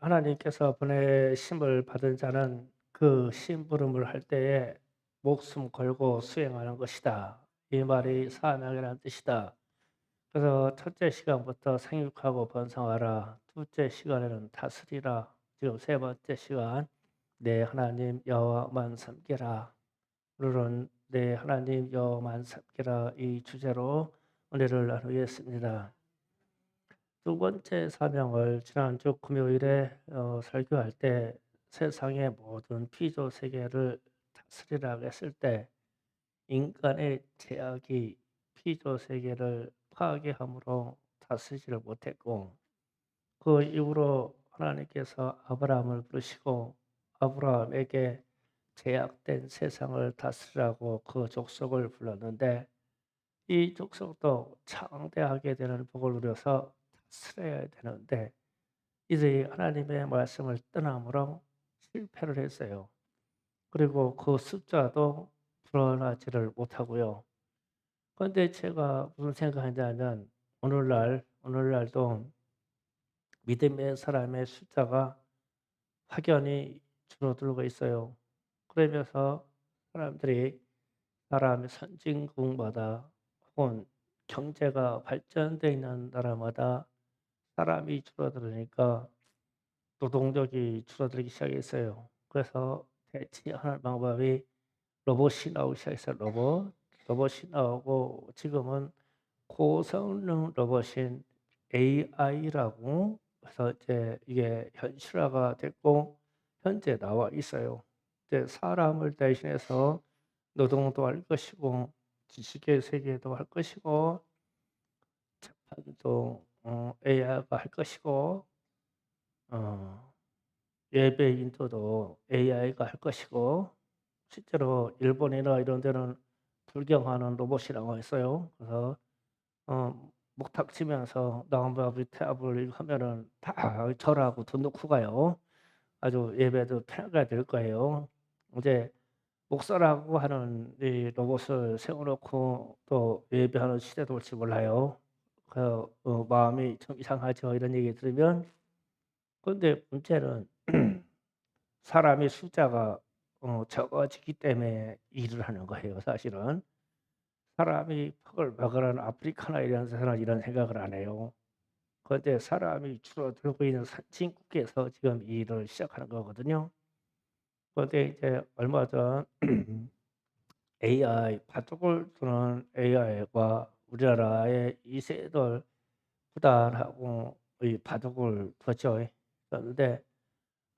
하나님께서 보내심을 받은 자는 그 심부름을 할 때에 목숨 걸고 수행하는 것이다. 이 말이 사명이라는 뜻이다. 그래서 첫째 시간부터 생육하고 번성하라. 둘째 시간에는 다스리라. 지금 세 번째 시간 내 하나님 여호와만 섬기라. 오늘은 내 하나님 여호와만 섬기라 이 주제로 은혜를 나누겠습니다. 두 번째 사명을 지난주 금요일에 설교할 때 세상의 모든 피조 세계를 다스리라고 했을 때 인간의 제약이 피조 세계를 파괴함으로 다스리지를 못했고, 그 이후로 하나님께서 아브라함을 부르시고 아브라함에게 제약된 세상을 다스리라고 그 족속을 불렀는데, 이 족속도 창대하게 되는 복을 누려서 다스려야 되는데 이들이 하나님의 말씀을 떠남으로 실패를 했어요. 그리고 그 숫자도 불어나지를 못하고요. 그런데 제가 무슨 생각하냐면 오늘날도 믿음의 사람의 숫자가 확연히 줄어들고 있어요. 그러면서 사람들이 나라의 선진국마다 혹은 경제가 발전되어 있는 나라마다 사람이 줄어들으니까 노동력이 줄어들기 시작했어요. 그래서 대체하는 방법이 로봇이 나오기 시작했어요. 로봇이 나오고 지금은 고성능 로봇인 AI라고 해서 이제 이게 현실화가 됐고 현재 나와 있어요. 이제 사람을 대신해서 노동도 할 것이고 지식의 세계도 할 것이고 재판도 AI가 할 것이고 어 예배 인도도 AI가 할 것이고 실제로 일본이나 이런 데는 불경하는 로봇이 나와 있어요. 그래서 목탁 치면서 나무아비 태압을 이거 하면은 다 절하고 돈 넣고 가요. 아주 예배도 편하게 될 거예요. 이제 목사라고 하는 이 로봇을 세워 놓고 또 예배하는 시대도 올지 몰라요. 그 마음이 좀 이상하죠, 이런 얘기 들으면. 그런데 문제는 사람의 숫자가 적어지기 때문에 일을 하는 거예요, 사실은. 사람이 퍼글퍼글한 아프리카나 이런 데서는 이런 생각을 안 해요. 그런데 사람이 줄어들고 있는 선진국에서 지금 이 일을 시작하는 거거든요. 그런데 이제 얼마 전 AI 바둑을 두는 AI가 우리나라의 이세돌 구단하고 이 바둑을 뒀죠. 뒀는데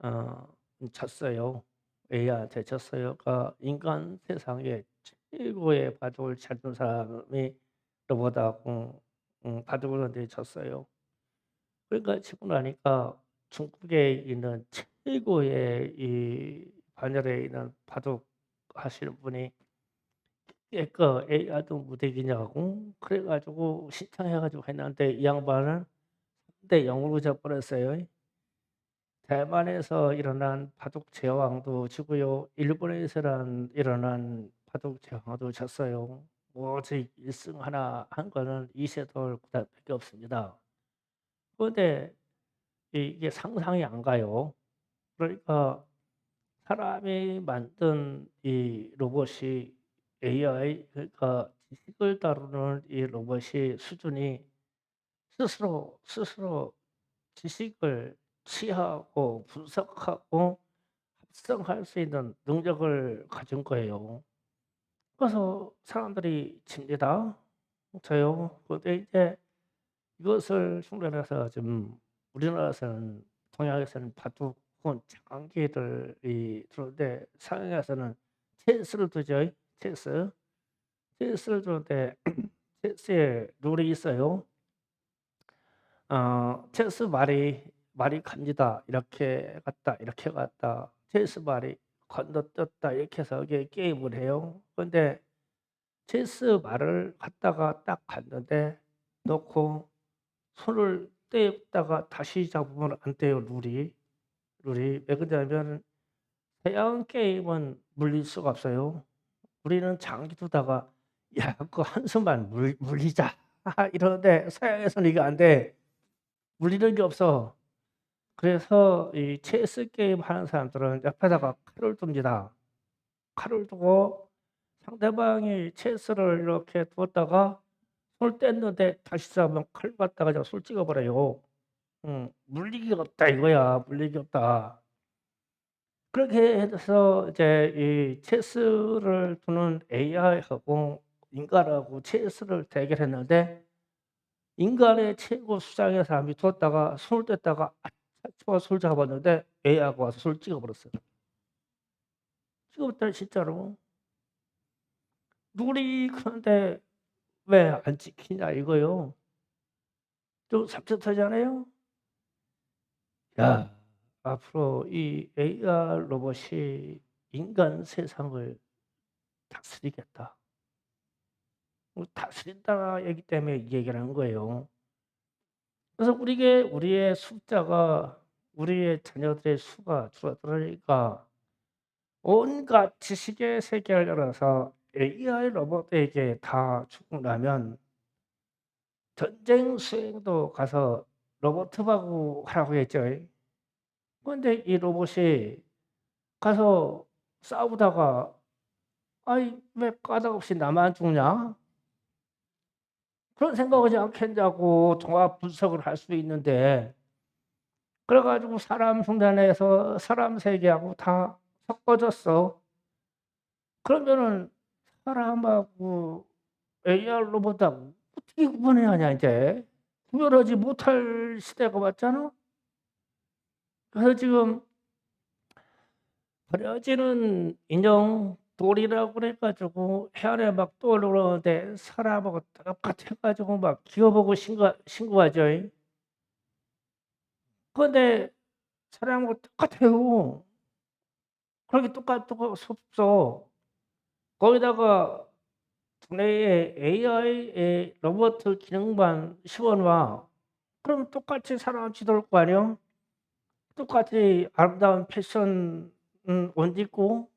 어 졌어요. AI한테 졌어요. 그러니까 인간 세상에 최고의 바둑을 잘 두는 사람이 로봇하고 바둑을 뒀는데 졌어요. 그러니까 지고 나니까 중국에 있는 최고의 이 반열에 있는 바둑 하시는 분이 그 "AI도 못 이기냐."고 그래 가지고 신청해 가지고 했는데 이 양반은 3대 0 으로 져 버렸어요. 대만에서 일어난 바둑 제왕도 지고요. 일본에서 일어난 바둑 제왕도 졌어요. 오직 1승 하나 한 거는 이세돌 구단밖에 없습니다. 그런데 이게 상상이 안 가요. 그러니까 사람이 만든 이 로봇이 AI, 그러니까 지식을 다루는 이 로봇이 수준이 스스로 지식을 취하고 분석하고 합성할 수 있는 능력을 가진 거예요. 그래서 사람들이 집니다. 저요. 근데 이제 이것을 흉내내서 좀 우리나라에서는 동양에서는 바둑 혹은 장기들이 두는데 서양에서는 체스를 두죠. 체스. 체스를 두는데 체스에 룰이 있어요. 체스 말이 갑니다. 이렇게 갔다 이렇게 갔다. 체스 말이 건너뛰었다 이렇게 해서 이게 게임을 해요. 그런데 체스 말을 갖다가 딱 갔는데 놓고 손을 떼다가 다시 잡으면 안 돼요, 룰이. 왜 그러냐면 서양 게임은 물릴 수가 없어요. 우리는 장기 두다가 "야 그 한수만 물리자." 이러는데 서양에서는 이게 안 돼. 물리는 게 없어. 그래서 이 체스 게임 하는 사람들은 옆에다가 칼을 둡니다. 칼을 두고 상대방이 체스를 이렇게 두었다가 손을 뗐는데 다시 잡으면 칼 갖다가 그냥 손 찍어버려요. 물리기가 없다 이거야. 물리기 없다. 그렇게 해서 이제 이 체스를 두는 AI하고 인간하고 체스를 대결했는데 인간의 최고 수장의 사람이 두었다가 손을 뗐다가 치고 손을 잡았는데 AI가 와서 손을 찍어버렸어요. 찍어버렸다 진짜로. 룰이 그런데 왜 안 찍히냐 이거요. 좀 삽섭하잖아요. 야, 앞으로 이 AR 로봇이 인간 세상을 다스리겠다. 다스린다 얘기 때문에 이 얘기를 한 거예요. 그래서 우리의 숫자가 우리의 자녀들의 수가 줄어들으니까 온갖 지식의 세계를 열어서 AI 로봇에게 다 주고 나면 전쟁 수행도 가서 로봇하고 하라고 했죠. 그런데 이 로봇이 가서 싸우다가 아이 왜 까닭없이 나만 죽냐? 그런 생각하지 않겠냐고 종합 분석을 할 수 있는데 그래 가지고 사람 흉내내서 사람 세계하고 다 섞어졌어. 그러면은 사람하고 AR 로봇하고 어떻게 구분해야 하냐 인제. 구별하지 못할 시대가 왔잖아. 그래서 지금 버려지는 인형 돌이라고 그래 가지고 해안에 막 떠오르는데 사람하고 똑같아 가지고 막 기어보고 신고하죠. 그런데 사람하고 똑같아요. 그렇게 똑같고 없어. 거기다가 두뇌에 AI의 로봇 기능만 집어넣어. 그럼 똑같이 사람 지도올 거 아니야? 똑같이 아름다운 패션 옷 입고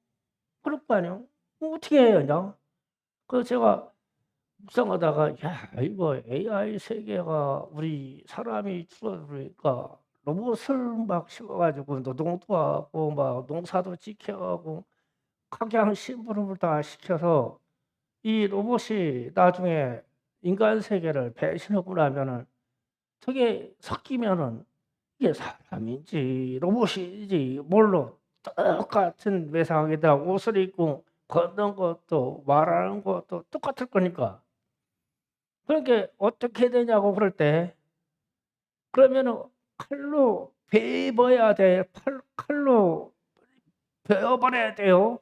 그럴 거 아니야? 어떻게 해야 하냐? 그래서 제가 묵상하다가 '야 이거 AI 세계가 우리 사람이 줄어들으니까 로봇을 막 심어 가지고 노동도 하고 막 농사도 지켜 하고 각양 심부름을 다 시켜서 이 로봇이 나중에 인간 세계를 배신하고 나면은 저게 섞이면은 이게 사람인지 로봇인지 뭘로 똑같은 외상에다 옷을 입고 걷는 것도 말하는 것도 똑같을 거니까. 그러니까 어떻게 되냐고 그럴 때 그러면은 칼로 베어야 돼. 칼로 베어 버려야 돼요.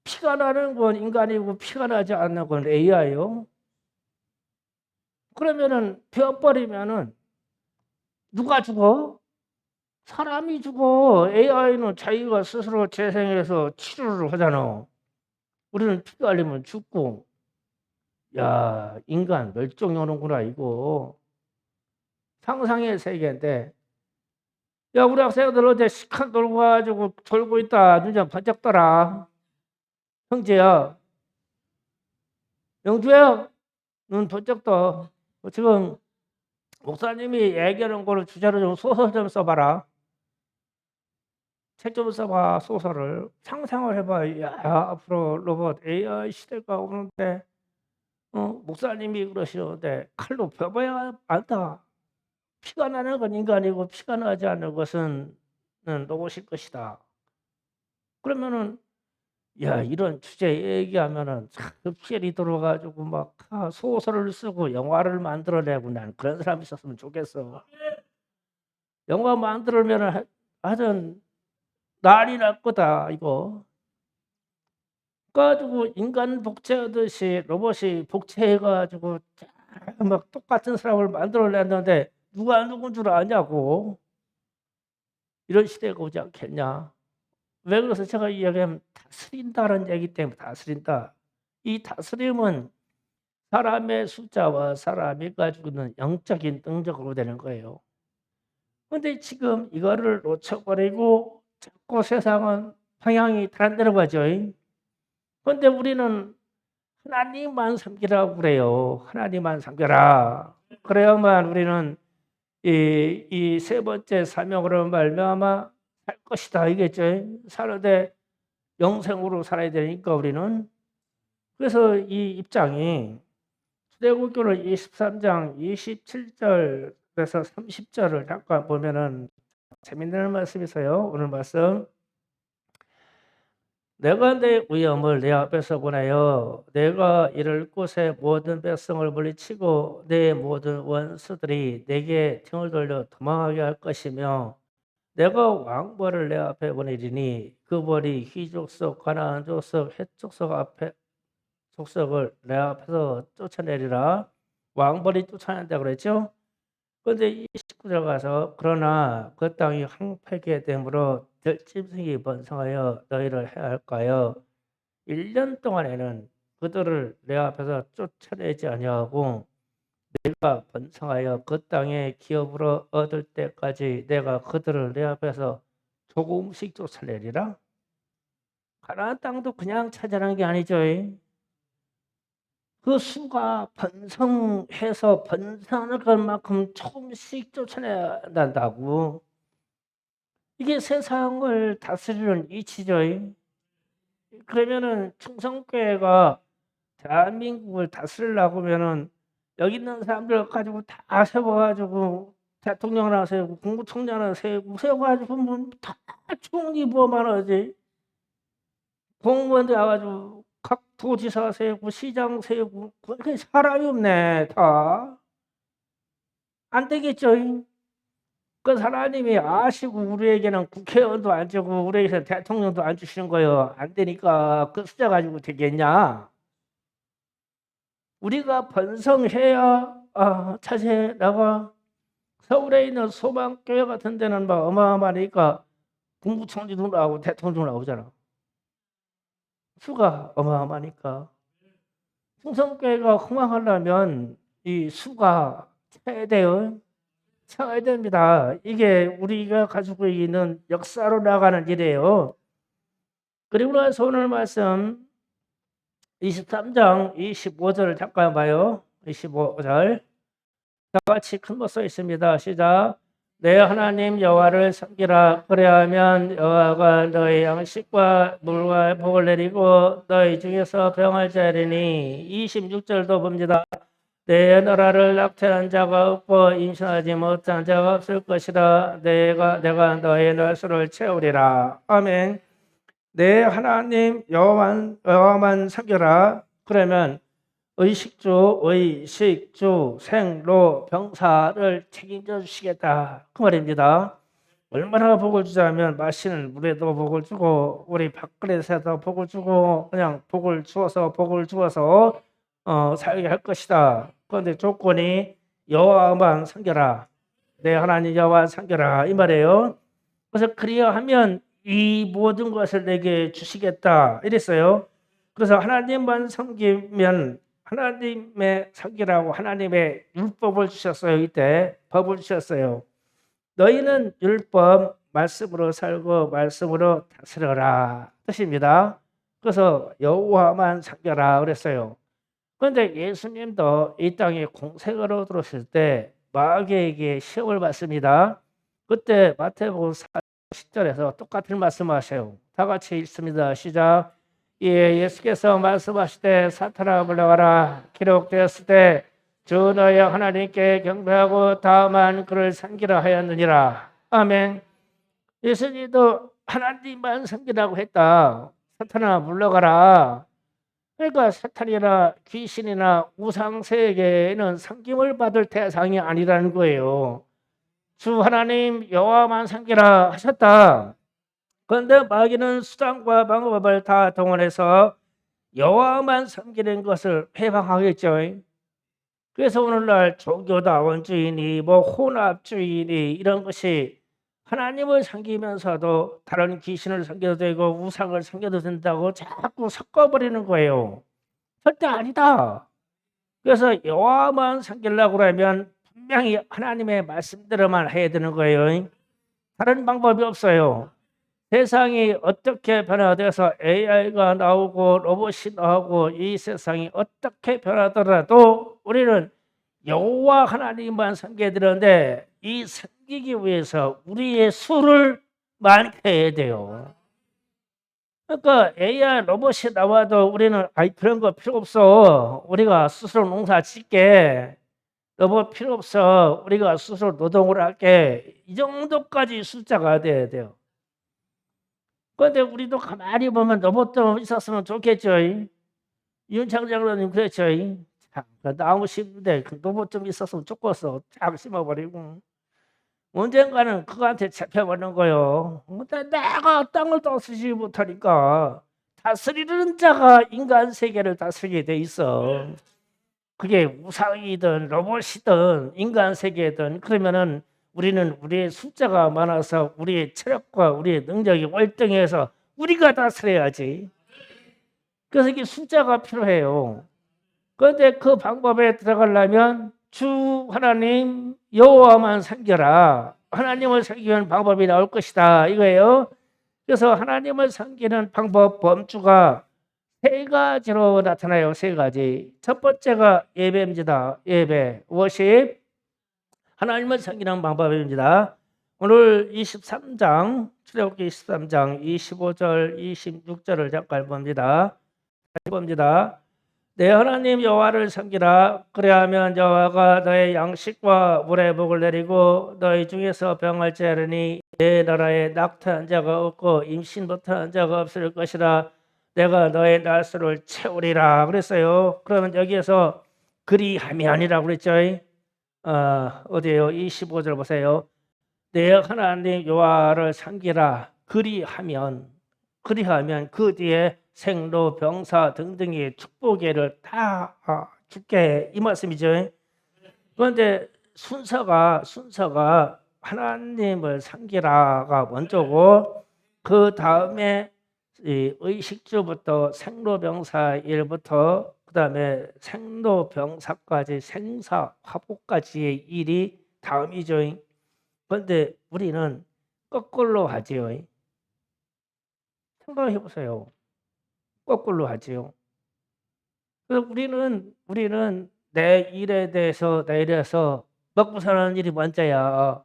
피가 나는 건 인간이고 피가 나지 않는 건 AI요. 그러면은 베어 버리면은 누가 죽어? 사람이 죽어. AI는 자기가 스스로 재생해서 치료를 하잖아. 우리는 피가 흘리면 죽고. 야, 인간 멸종이 오는구나 이거. 상상의 세계인데 야 우리 학생들 어제 시간 돌고 가지고 졸고 있다. 눈 좀 번쩍 떠라. 형제야. 영주야. 눈 번쩍 떠. 지금 목사님이 얘기하는 거를 주제로 좀 소설 좀 써봐라. 책 좀 써봐. 소설을. 상상을 해봐. 야 앞으로 로봇 AI 시대가 오는데 목사님이 그러시는데 칼로 베어야 안다. 피가 나는 건 인간이고 피가 나지 않는 것은 로봇일 것이다. 그러면은 야 이런 주제 얘기하면은 참 흡혈이 들어 가지고 막 소설을 쓰고 영화를 만들어내고 난 그런 사람이 있었으면 좋겠어. 영화 만들면은 하여튼 난리 날 거다 이거. 가지고 인간 복제하듯이 로봇이 복제해 가지고 막 똑같은 사람을 만들어냈는데 누가 누군 줄 아냐고. 이런 시대가 오지 않겠냐. 왜 그래서 제가 이야기하면 다스린다는 얘기 때문에 다스린다. 이 다스림은 사람의 숫자와 사람이 가지고 있는 영적인 능력으로 되는 거예요. 근데 지금 이거를 놓쳐 버리고 자꾸 세상은 방향이 다른 데로 가죠. 근데 우리는 하나님만 섬기라고 그래요. 하나님만 섬겨라. 그래야만 우리는 이 세 번째 사명으로 말미암아 살 것이다 이겠죠. 사는데 영생으로 살아야 되니까 우리는. 그래서 이 입장이 출애굽기는 23장 27절에서 30절을 잠깐 보면은 재밌는 말씀이 있어요. 오늘 말씀. 내가 내 위엄을 내 앞에서 보내어 내가 이를 곳에 모든 백성을 물리치고 내 모든 원수들이 내게 등을 돌려 도망하게 할 것이며 내가 왕벌을 내 앞에 보내리니 그 벌이 희족속 가나안 족속 헷 족속 앞에 족속을 내 앞에서 쫓아내리라. 왕벌이 쫓아낸다 그랬죠. 그런데 이 19절 가서 그러나 그 땅이 황폐게 되므로 들짐승이 번성하여 너희를 해할까요? 1년 동안에는 그들을 내 앞에서 쫓아내지 아니하고 내가 번성하여 그 땅에 기업으로 얻을 때까지 내가 그들을 내 앞에서 조금씩 쫓아내리라. 가나안 땅도 그냥 찾아낸 게 아니죠. 그 수가 번성해서 번성할 것만큼 조금씩 쫓아내야 한다고. 이게 세상을 다스리는 이치죠. 그러면은 충성교회가 대한민국을 다스리려고 하면은 여기 있는 사람들 가지고 다 세워가지고 대통령을 하나 세우고 국무총리 하나 세워가지고 뭐다 총리 뭐만 하지. 공무원들 와가지고 각 도지사 세우고 시장 세우고 그게 사람이 없네 다. 안 되겠죠. 그 하나님이 아시고 우리에게는 국회의원도 안 주고 우리에게는 대통령도 안 주시는 거예요. 안 되니까 그 숫자 가지고 되겠냐. 우리가 번성해야 차세 나가. 서울에 있는 소망교회 같은 데는 막 어마어마하니까 국무총리도 나오고 대통령도 나오잖아. 수가 어마어마하니까. 충성교회가 흥왕하려면 이 수가 최대요. 차야 됩니다. 이게 우리가 가지고 있는 역사로 나가는 일이에요. 그리고 나서 오늘 말씀 23장 25절을 잠깐 봐요. 25절 다 같이 큰 거 써 있습니다. 시작. 내 하나님 여호와를 섬기라. 그래야면 여호와가 너희 양식과 물과 복을 내리고 너희 중에서 병을 자리니. 26절도 봅니다. 내 나라를 낙태한 자가 없고 임신하지 못한 자가 없을 것이라. 내가 너의 날수를 채우리라. 아멘. 내 하나님 여호와만 섬겨라. 그러면 의식주, 생로, 병사를 책임져 주시겠다. 그 말입니다. 얼마나 복을 주자면 마시는 물에도 복을 주고 우리 밥그릇에도 복을 주고 그냥 복을 주어서 살게 할 것이다. 그런데 조건이 여호와만 섬겨라. 내 하나님 여호와 섬겨라 이 말이에요. 그래서 그리하면 이 모든 것을 내게 주시겠다 이랬어요. 그래서 하나님만 섬기면 하나님의 섬기라고 하나님의 율법을 주셨어요. 이때 법을 주셨어요. 너희는 율법 말씀으로 살고 말씀으로 다스려라 뜻입니다. 그래서 여호와만 섬겨라 그랬어요. 그런데 예수님도 이 땅에 공생으로 들어오실 때 마귀에게 시험을 받습니다. 그때 마태복음 10절에서 똑같은 말씀하세요. 다 같이 읽습니다. 시작. 예수께서 말씀하시되 사탄아 물러가라. 기록되었을 때 주 너의 하나님께 경배하고 다만 그를 섬기라 하였느니라. 아멘. 예수님도 하나님만 섬기라고 했다. 사탄아 물러가라. 그러니까 사탄이나 귀신이나 우상세계에는 섬김을 받을 대상이 아니라는 거예요. 주 하나님 여호와만 섬기라 하셨다. 그런데 마귀는 수단과 방법을 다 동원해서 여호와만 섬기는 것을 해방하겠죠. 그래서 오늘날 종교다원주의니 혼합주의니 이런 것이 하나님을 섬기면서도 다른 귀신을 섬겨도 되고 우상을 섬겨도 된다고 자꾸 섞어버리는 거예요. 절대 아니다. 그래서 여호와만 섬기려고 그러면 분명히 하나님의 말씀대로만 해야 되는 거예요. 다른 방법이 없어요. 세상이 어떻게 변화돼서 AI가 나오고 로봇이 나오고 이 세상이 어떻게 변하더라도 우리는 여호와 하나님만 섬겨야 되는데 이 섬기기 위해서 우리의 수를 많게 해야 돼요. 그러니까 AI 로봇이 나와도 우리는 아이 그런 거 필요 없어. 우리가 스스로 농사 짓게. 로봇 필요 없어. 우리가 스스로 노동을 할게. 이 정도까지 숫자가 돼야 돼요. 그런데 우리도 가만히 보면 로봇도 있었으면 좋겠죠. 윤창 장로님 그랬죠. 참, 나무 심는데 그 로봇 좀 있었으면 좋겠어. 쫙 심어버리고. 언젠가는 그거한테 잡혀버리는 거요. 근데 내가 땅을 다스리지 못하니까 다스리는 자가 인간 세계를 다스리게 돼 있어. 그게 우상이든 로봇이든 인간 세계든 그러면은 우리는 우리의 숫자가 많아서 우리의 체력과 우리의 능력이 월등해서 우리가 다스려야지. 그래서 이게 숫자가 필요해요. 그런데 그 방법에 들어가려면 주 하나님 여호와만 섬겨라. 하나님을 섬기는 방법이 나올 것이다 이거예요. 그래서 하나님을 섬기는 방법 범주가 세 가지로 나타나요. 세 가지. 첫 번째가 예배입니다. 예배, 워십. 하나님을 섬기는 방법입니다. 오늘 23장, 출애굽기 23장 25절, 26절을 잠깐 봅니다. 내 하나님 여호와를 섬기라. 그래야면 여호와가 너의 양식과 물의 복을 내리고 너희 중에서 병을 째르니 내 나라에 낙태한 자가 없고 임신부터한 자가 없을 것이라. 내가 너의 날수를 채우리라 그랬어요. 그러면 여기에서 그리하면이라고 그랬죠. 어디에요? 25절 보세요. 내 하나님 여호와를 섬기라. 그리하면 그 뒤에 생로 병사 등등의 축복계를 다 줄게 이 말씀이죠. 그런데 순서가 하나님을 섬기라가 먼저고 그 다음에 의식주부터 생로병사 일부터 그 다음에 생로병사까지 생사 화복까지의 일이 다음이죠. 그런데 우리는 거꾸로 하지요. 생각해 보세요. 거꾸로 하지요. 그래서 우리는 내 일에 대해서 내일에서 먹고 사는 일이 먼저야.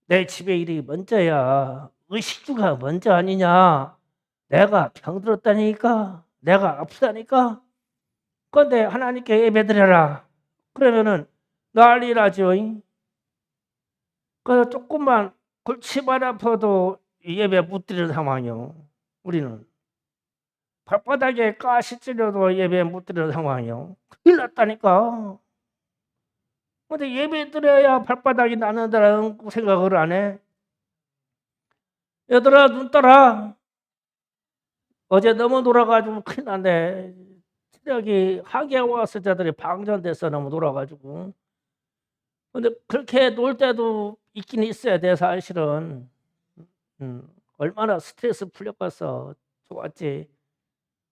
내 집의 일이 먼저야. 의식주가 먼저 아니냐. 내가 병들었다니까. 내가 아프다니까. 그런데 하나님께 예배드려라. 그러면은 난리 나죠. 그래서 조금만 골치만 아파도 예배 못 드리는 상황이요. 우리는. 발바닥에 가시 찔려도 예배 못 드리는 상황이요. 큰일 났다니까. 근데 예배 드려야 발바닥이 나는다는 생각을 안 해. 얘들아 눈 떠라. 어제 너무 놀아가지고 큰일 났네. 체력이 하기가 왔을 자들이 방전돼서 너무 놀아가지고. 근데 그렇게 놀 때도 있긴 있어야 돼 사실은. 얼마나 스트레스 풀렸겠어. 좋았지.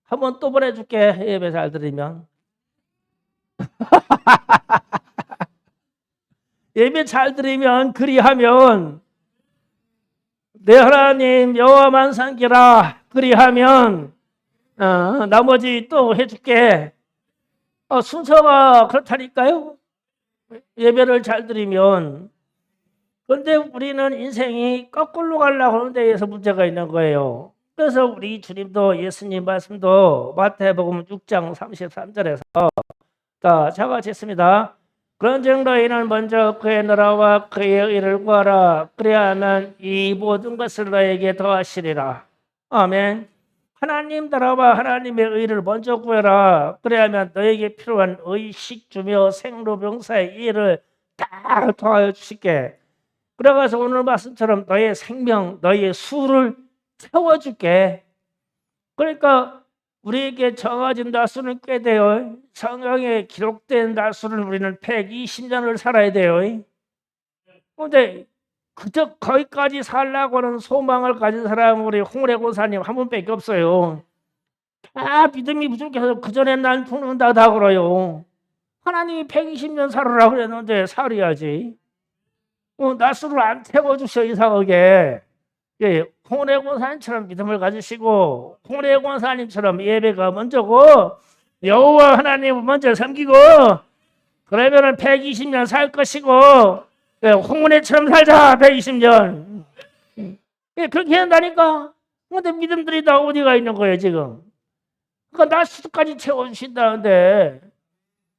한번 또 보내줄게. 예배 잘 드리면. 예배 잘 드리면 그리하면 내 하나님 여호와만 섬기라. 그리하면 나머지 또 해줄게. 순서가 그렇다니까요. 예배를 잘 드리면. 그런데 우리는 인생이 거꾸로 가려고 하는 데에서 문제가 있는 거예요. 그래서 우리 주님도 예수님 말씀도 마태복음 6장 33절에서 자 같이 했습니다. 그런즉 너희는 먼저 그의 나라와 그의 의를 구하라. 그래야만 이 모든 것을 너에게 더하시리라. 아멘. 하나님 나라와 하나님의 의를 먼저 구해라. 그래야만 너에게 필요한 의식 주며 생로병사의 일을 다 도와주실게. 주실게. 그래가서 오늘 말씀처럼 너의 생명, 너의 수를 채워줄게. 그러니까 우리에게 정해진 날수는 꽤 돼요. 성경에 기록된 날수는 우리는 120년을 살아야 돼요. 그런데 그저 거기까지 살라고는 소망을 가진 사람은 우리 홍래 고사님 한 분밖에 없어요. 다 믿음이 부족해서 그 전에 난 죽는다 다 그래요. 하나님이 120년 살으라 그랬는데 살아야지. 날수를 안 채워주셔 이상하게. 예, 홍래 권사님처럼 믿음을 가지시고 홍래 권사님처럼 예배가 먼저고 여호와 하나님을 먼저 섬기고 그러면은 120년 살 것이고, 홍은혜처럼 살자, 120년. 그렇게 한다니까. 근데 믿음들이 다 어디가 있는 거예요, 지금? 그러니까 나수까지 채워주신다는데,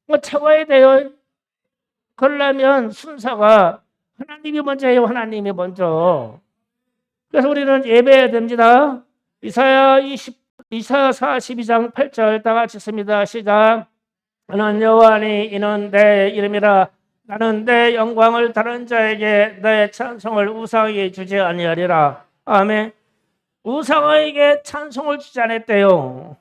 뭐 채워야 돼요. 그러려면 순서가 하나님이 먼저예요, 하나님이 먼저. 그래서 우리는 예배해야 됩니다. 이사야 42장 8절 다 같이 씁니다. 시작. 나는 여호와니 이는 내 이름이라. 나는 내 영광을 다른 자에게 내 찬송을 우상에게 주지 아니하리라. 아멘. 우상에게 찬송을 주지 않았대요.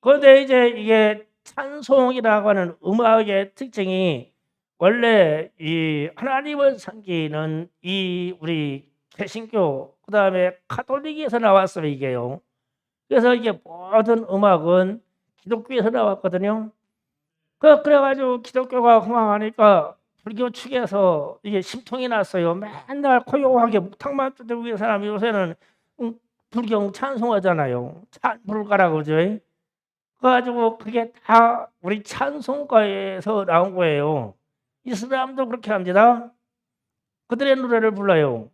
그런데 이제 이게 찬송이라고 하는 음악의 특징이 원래 이 하나님을 섬기는 이 우리 개신교 그다음에 가톨릭에서 나왔어요, 이게요. 그래서 이게 모든 음악은 기독교에서 나왔거든요. 그래가지고 기독교가 흥황하니까 불교 측에서 이게 심통이 났어요. 맨날 고요하게 묵탕만 두들고 있는 사람이 요새는 불경 찬송하잖아요. 찬불가라고 그러죠. 그래가지고 그게 다 우리 찬송가에서 나온 거예요. 이슬람도 그렇게 합니다. 그들의 노래를 불러요.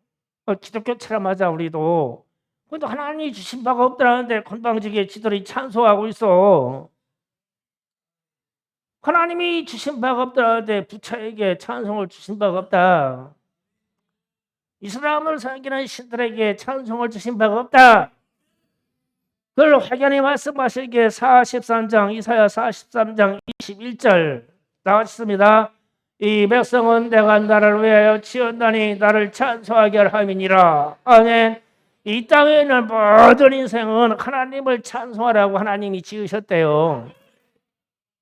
기독교처럼 하자 우리도. 근데 하나님이 주신 바가 없다는데 건방지게 지들이 찬송하고 있어. 하나님이 주신 바가 없다는데 부처에게 찬송을 주신 바가 없다. 이슬람을 섬기는 신들에게 찬송을 주신 바가 없다. 그걸 확연히 말씀하시기에 43장 이사야 43장 21절 나왔습니다. 이 백성은 내가 나를 위하여 지었나니 나를 찬송하게 할 함이니라. 아멘. 이 땅에 있는 모든 인생은 하나님을 찬송하라고 하나님이 지으셨대요.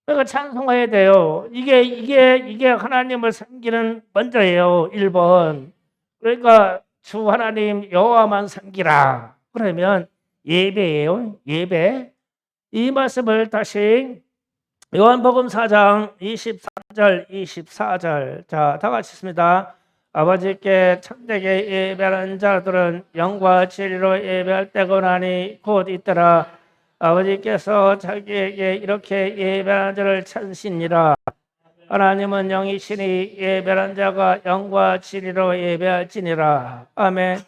그러니까 찬송해야 돼요. 이게 하나님을 섬기는 먼저예요. 1번. 그러니까 주 하나님 여호와만 섬기라. 그러면 예배예요. 예배. 이 말씀을 다시 요한복음 4장 23절 24절 자, 다 같이 있습니다. 아버지께 참되게 예배하는 자들은 영과 진리로 예배할 때가 나니 곧 있더라. 아버지께서 자기에게 이렇게 예배하는 자를 찾으시니라. 하나님은 영이시니 예배하는 자가 영과 진리로 예배할지니라. 아멘.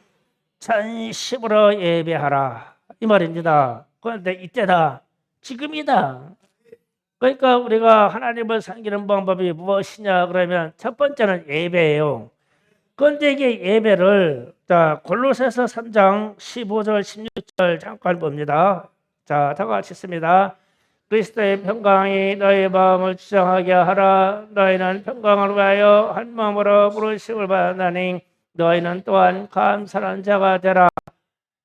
전심으로 예배하라 이 말입니다. 그런데 이때다, 지금이다. 그러니까 우리가 하나님을 섬기는 방법이 무엇이냐 그러면 첫 번째는 예배예요. 그런데 이게 예배를 자 골로새서 3장 15절 16절 잠깐 봅니다. 자, 다 같이 있습니다. 그리스도의 평강이 너희 마음을 주장하게 하라. 너희는 평강을 위하여 한 마음으로 부르심을 받았나니 너희는 또한 감사하는 자가 되라.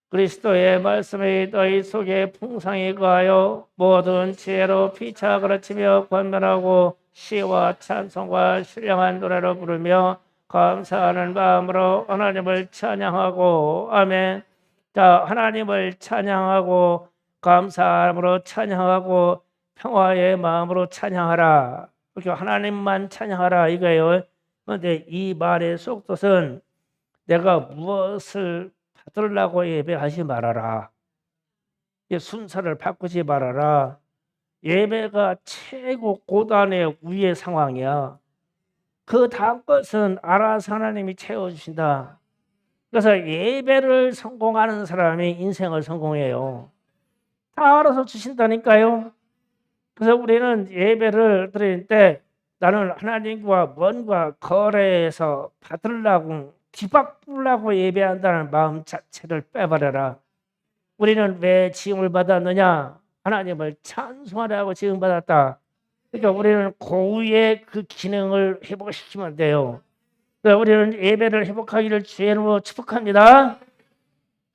그리스도의 말씀이 너희 속에 풍성히 거하여 모든 지혜로 피차 그르치며 권면하고 시와 찬송과 신령한 노래로 부르며 감사하는 마음으로 하나님을 찬양하고 아멘. 자, 하나님을 찬양하고 감사함으로 찬양하고 평화의 마음으로 찬양하라. 그렇게 하나님만 찬양하라 이거예요. 그런데 이 말의 속뜻은 내가 무엇을 받으려고 예배하지 말아라. 순서를 바꾸지 말아라. 예배가 최고 고단의 위의 상황이야. 그 다음 것은 알아서 하나님이 채워주신다. 그래서 예배를 성공하는 사람이 인생을 성공해요. 다 알아서 주신다니까요. 그래서 우리는 예배를 드릴 때 나는 하나님과 뭔가 거래해서 받으려고 뒤바꾸려고 예배한다는 마음 자체를 빼버려라. 우리는 왜 지음을 받았느냐? 하나님을 찬송하라고 지음받았다. 그러니까 우리는 고유의 그 기능을 회복시키면 돼요. 그러니까 우리는 예배를 회복하기를 주의 이름으로 축복합니다.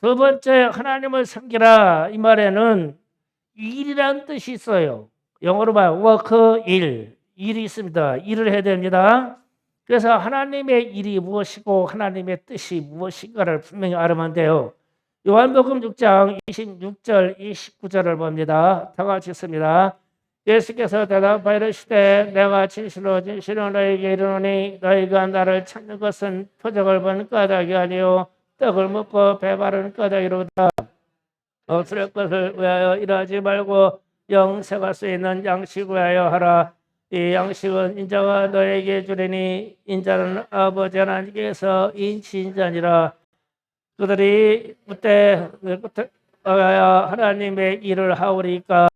두 번째, 하나님을 섬기라. 이 말에는 일이라는 뜻이 있어요. 영어로 말 work, 일이 있습니다. 일을 해야 됩니다. 그래서 하나님의 일이 무엇이고 하나님의 뜻이 무엇인가를 분명히 알아면 돼요. 요한복음 6장 26절 29절을 봅니다. 다 같이 읽습니다. 예수께서 대답하여 이르시되 내가 진실로 너희에게 이르노니 너희가 나를 찾는 것은 표적을 본 까닭이 아니요 떡을 먹고 배바른 까닭이로다. 없을 것을 위하여 일하지 말고 영생할 수 있는 양식을 위하여 하라. 이 양식은 인자가 너에게 주리니 인자는 아버지 하나님께서 인치인자니라. 그들이 그때 하나님의 일을 하오리까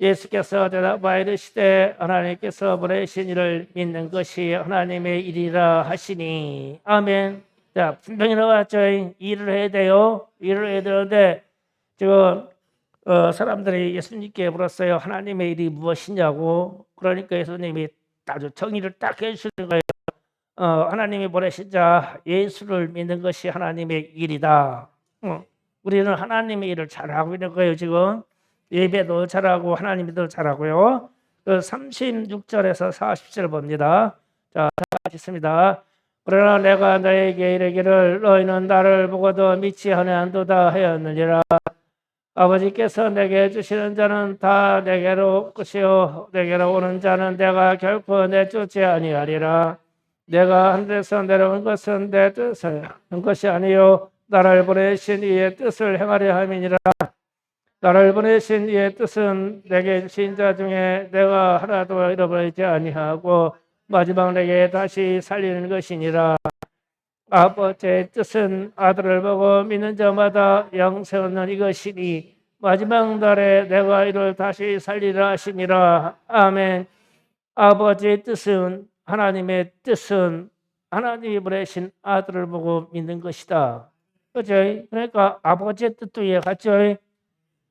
예수께서 대답하여 이르시되 하나님께서 보내신 이를 믿는 것이 하나님의 일이라 하시니. 아멘. 자, 분명히 나왔죠. 일을 해야 돼요. 일을 해야 되는데 지금 사람들이 예수님께 물었어요. 하나님의 일이 무엇이냐고. 그러니까 예수님이 아주 정의를 딱 해주시는 거예요. 하나님이 보내신 자 예수를 믿는 것이 하나님의 일이다. 우리는 하나님의 일을 잘하고 있는 거예요. 지금 예배도 잘하고 하나님도 잘하고요. 36절에서 40절 봅니다. 자, 다 같이 있습니다. 그러나 내가 너에게 이르기를 너희는 나를 보고도 믿지 아니한도다 하였느니라. 아버지께서 내게 주시는 자는 다 내게로 것이요 내게로 오는 자는 내가 결코 내쫓지 아니하리라. 내가 하늘에서 내려온 것은 내 뜻을 한 것이 아니요 나를 보내신 이의 뜻을 행하려 함이니라. 나를 보내신 이의 뜻은 내게 주신 자 중에 내가 하나도 잃어버리지 아니하고 마지막 내게 다시 살리는 것이니라. 아버지의 뜻은 아들을 보고 믿는 자마다 영생을 이것이니 마지막 날에 내가 이를 다시 살리라 하시니라. 아멘. 아버지의 뜻은 하나님의 뜻은 하나님이 보내신 아들을 보고 믿는 것이다. 그죠? 그러니까 아버지의 뜻도 이해하죠.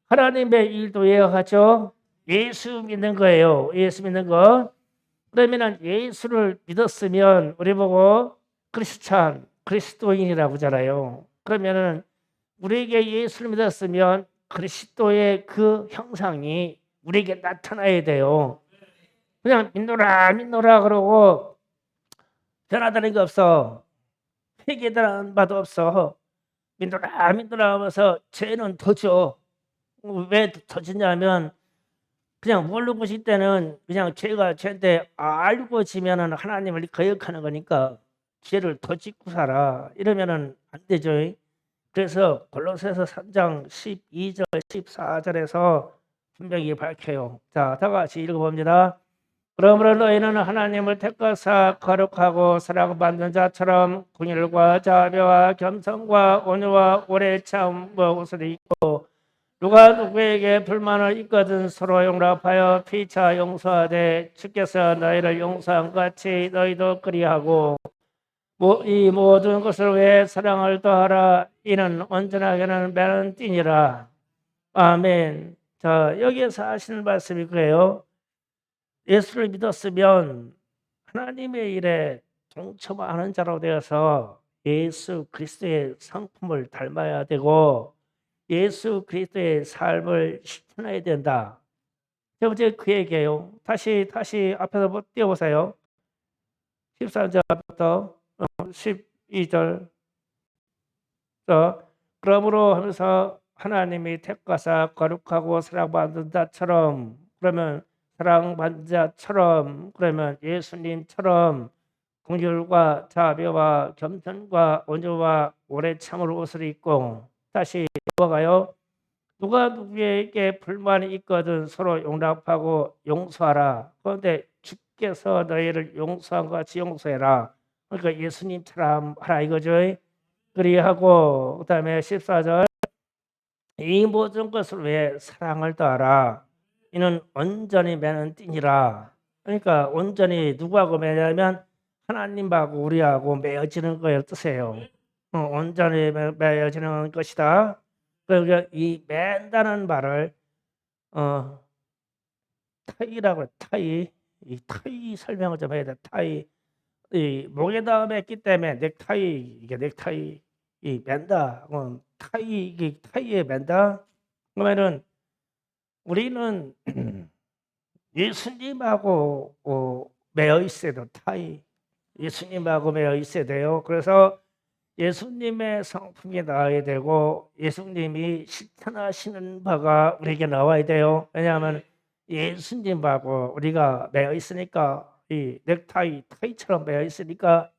하나님의 일도 이해하죠. 예수 믿는 거예요. 예수 믿는 거. 그러면 예수를 믿었으면 우리 보고 크리스찬, 그리스도인이라고 하잖아요. 그러면은 우리에게 예수를 믿었으면 그리스도의 그 형상이 우리에게 나타나야 돼요. 그냥 믿노라 믿노라 그러고 변화되는 게 없어. 회개되는 바도 없어. 믿노라 믿노라 하면서 죄는 더 줘. 왜 더 주냐면 그냥 모르고 질 때는 그냥 죄가 죄인데 알고 지면은 하나님을 거역하는 거니까 죄를 더 짓고 살아. 이러면은 안 되죠. 그래서 골로새서 3장 12절 14절에서 분명히 밝혀요. 자, 다 같이 읽어봅니다. 그러므로 너희는 하나님을 택하사 거룩하고 사랑받는 자처럼 긍휼과 자비와 겸손과 온유와 오래 참음과 옷을 입고 누가 누구에게 불만을 있거든 서로 용납하여 피차 용서하되 주께서 너희를 용서한 같이 너희도 그리하고 이 모든 것을 위해 사랑을 더하라. 이는 온전하게는 매는 띠니라. 아멘. 자, 여기에서 하시는 말씀이 그래요. 예수를 믿었으면 하나님의 일에 동참하는 자로 되어서 예수 그리스도의 성품을 닮아야 되고 예수 그리스도의 삶을 실천해야 된다. 세 번째 그 얘기예요. 다시 앞에서 띄워보세요. 13절부터 12절. 그러므로 하면서 하나님이 택하사 거룩하고 사랑받는 자처럼 그러면 사랑받는 자처럼 그러면 예수님처럼 긍휼과 자비와 겸손과 온유와 오래 참을 옷을 입고 다시 뭐가요? 누가 누구에게 불만이 있거든 서로 용납하고 용서하라. 그런데 주께서 너희를 용서한 것 같이 용서해라. 그러니까 예수님처럼 하라 이거죠. 그리하고 그다음에 14절 이 모든 것을 위해 사랑을 더하라. 이는 온전히 매는 띠니라. 그러니까 온전히 누구하고 매냐면 하나님하고 우리하고 매어지는 거예요. 뜻이에요. 온전히 매어지는 것이다. 그러니까 이 맨다는 말을 타이라고 해. 타이. 이 타이 설명을 좀 해야 돼. 타이. 이 목에다 맸기 때문에 넥타이 이게 넥타이 이 맨다. 타이 이게 타이에 맨다. 그러면은 우리는 예수님하고 매어 있어야 돼요. 타이. 예수님하고 매어 있어야 돼요. 그래서 예수님의 성품이 나와야 되고 예수님이 실천하시는 바가 우리에게 나와야 돼요. 왜냐하면 예수님하고 우리가 매어 있으니까 이 넥타이 타이처럼 매어 있으니까